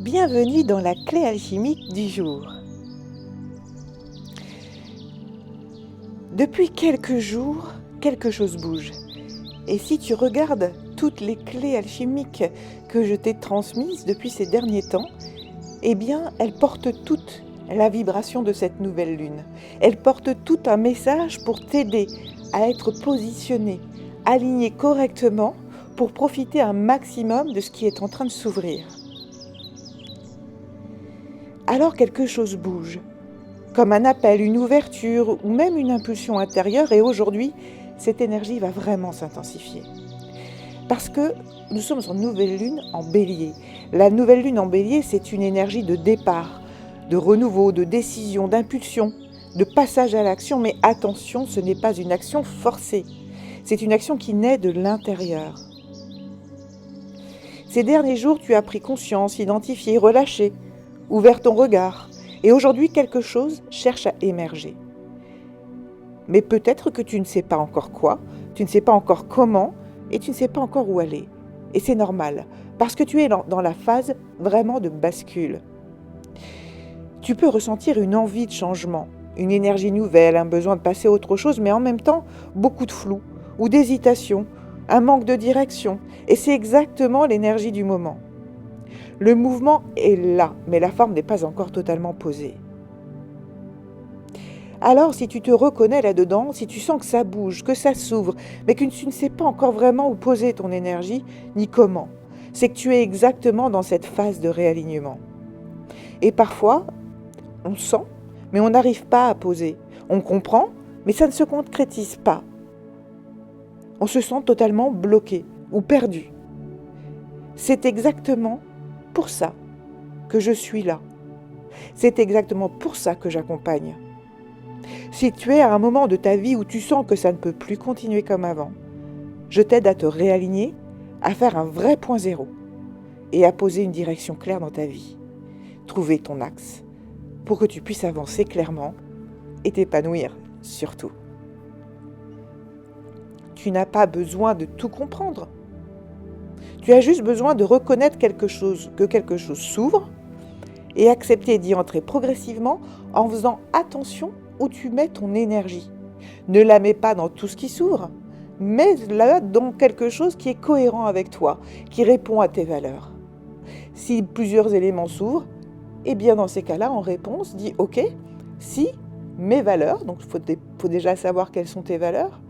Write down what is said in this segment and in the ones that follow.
Bienvenue dans la clé alchimique du jour. Depuis quelques jours, quelque chose bouge. Et si tu regardes toutes les clés alchimiques que je t'ai transmises depuis ces derniers temps, eh bien, elles portent toutes la vibration de cette nouvelle lune. Elles portent tout un message pour t'aider à être positionné, aligné correctement pour profiter un maximum de ce qui est en train de s'ouvrir. Alors quelque chose bouge, comme un appel, une ouverture ou même une impulsion intérieure, et aujourd'hui, cette énergie va vraiment s'intensifier. Parce que nous sommes en nouvelle lune en bélier. La nouvelle lune en bélier, c'est une énergie de départ, de renouveau, de décision, d'impulsion, de passage à l'action, mais attention, ce n'est pas une action forcée. C'est une action qui naît de l'intérieur. Ces derniers jours, tu as pris conscience, identifié, relâché, ouvert ton regard. Et aujourd'hui, quelque chose cherche à émerger. Mais peut-être que tu ne sais pas encore quoi, tu ne sais pas encore comment, et tu ne sais pas encore où aller. Et c'est normal, parce que tu es dans la phase vraiment de bascule. Tu peux ressentir une envie de changement, une énergie nouvelle, un besoin de passer à autre chose, mais en même temps, beaucoup de flou, ou d'hésitation, un manque de direction. Et c'est exactement l'énergie du moment. Le mouvement est là, mais la forme n'est pas encore totalement posée. Alors, si tu te reconnais là-dedans, si tu sens que ça bouge, que ça s'ouvre, mais que tu ne sais pas encore vraiment où poser ton énergie, ni comment, c'est que tu es exactement dans cette phase de réalignement. Et parfois, on sent, mais on n'arrive pas à poser. On comprend, mais ça ne se concrétise pas. On se sent totalement bloqué ou perdu. C'est exactement pour ça que je suis là. C'est exactement pour ça que j'accompagne. Si tu es à un moment de ta vie où tu sens que ça ne peut plus continuer comme avant, je t'aide à te réaligner, à faire un vrai point zéro et à poser une direction claire dans ta vie. Trouver ton axe pour que tu puisses avancer clairement et t'épanouir surtout. Tu n'as pas besoin de tout comprendre. Tu as juste besoin de reconnaître quelque chose, que quelque chose s'ouvre et accepter d'y entrer progressivement en faisant attention où tu mets ton énergie. Ne la mets pas dans tout ce qui s'ouvre, mets-la dans quelque chose qui est cohérent avec toi, qui répond à tes valeurs. Si plusieurs éléments s'ouvrent, eh bien dans ces cas-là, en réponse, dis « Ok, si mes valeurs », donc il faut déjà savoir quelles sont tes valeurs,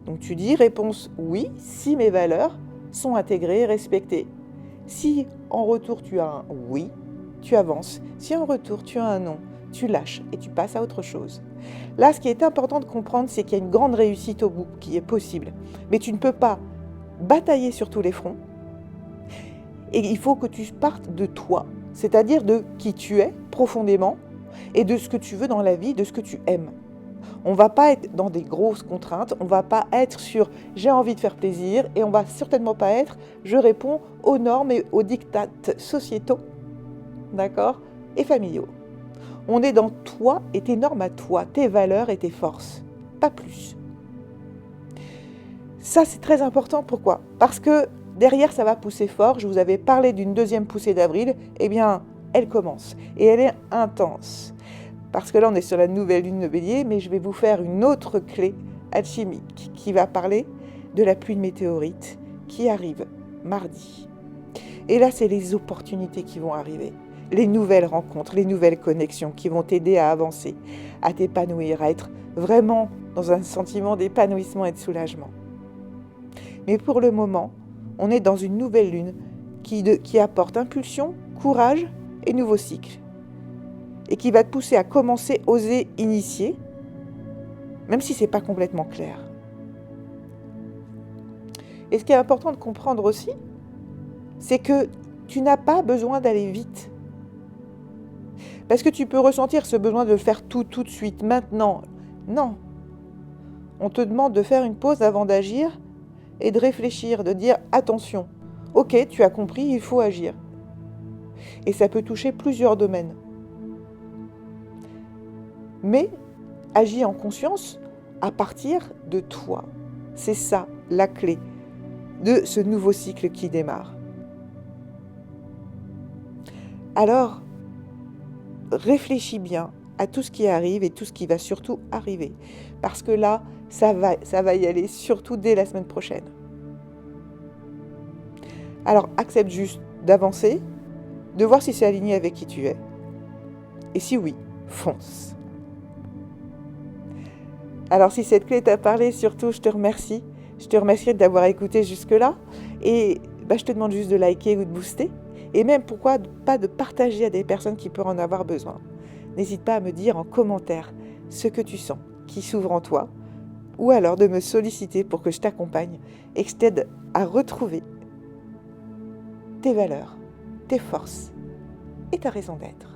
donc tu dis réponse « Oui, si mes valeurs sont intégrées et respectées ». Si en retour tu as un « Oui », tu avances. Si en retour tu as un « Non », tu lâches et tu passes à autre chose. Là, ce qui est important de comprendre, c'est qu'il y a une grande réussite au bout qui est possible. Mais tu ne peux pas batailler sur tous les fronts. Et il faut que tu partes de toi, c'est-à-dire de qui tu es profondément et de ce que tu veux dans la vie, de ce que tu aimes. On ne va pas être dans des grosses contraintes, on ne va pas être sur « j'ai envie de faire plaisir » et on ne va certainement pas être « je réponds aux normes et aux diktats sociétaux, d'accord, et familiaux ». On est dans toi et tes normes à toi, tes valeurs et tes forces, pas plus. Ça, c'est très important. Pourquoi ? Parce que derrière, ça va pousser fort. Je vous avais parlé d'une deuxième poussée d'avril. Eh bien, elle commence et elle est intense. Parce que là, on est sur la nouvelle lune de bélier, mais je vais vous faire une autre clé alchimique qui va parler de la pluie de météorites qui arrive mardi. Et là, c'est les opportunités qui vont arriver. Les nouvelles rencontres, les nouvelles connexions qui vont t'aider à avancer, à t'épanouir, à être vraiment dans un sentiment d'épanouissement et de soulagement. Mais pour le moment, on est dans une nouvelle lune qui apporte impulsion, courage et nouveau cycle. Et qui va te pousser à commencer, oser, initier, même si ce n'est pas complètement clair. Et ce qui est important de comprendre aussi, c'est que tu n'as pas besoin d'aller vite. Parce que tu peux ressentir ce besoin de faire tout de suite, maintenant. Non. On te demande de faire une pause avant d'agir et de réfléchir, de dire attention. Ok, tu as compris, il faut agir. Et ça peut toucher plusieurs domaines. Mais agis en conscience à partir de toi. C'est ça la clé de ce nouveau cycle qui démarre. alors réfléchis bien à tout ce qui arrive et tout ce qui va surtout arriver. Parce que là, ça va y aller surtout dès la semaine prochaine. Alors accepte juste d'avancer, de voir si c'est aligné avec qui tu es. Et si oui, fonce. Alors si cette clé t'a parlé, surtout je te remercie. Je te remercie d'avoir écouté jusque-là. Et je te demande juste de liker ou de booster. Et même pourquoi pas de partager à des personnes qui peuvent en avoir besoin. N'hésite pas à me dire en commentaire ce que tu sens, qui s'ouvre en toi. Ou alors de me solliciter pour que je t'accompagne et que je t'aide à retrouver tes valeurs, tes forces et ta raison d'être.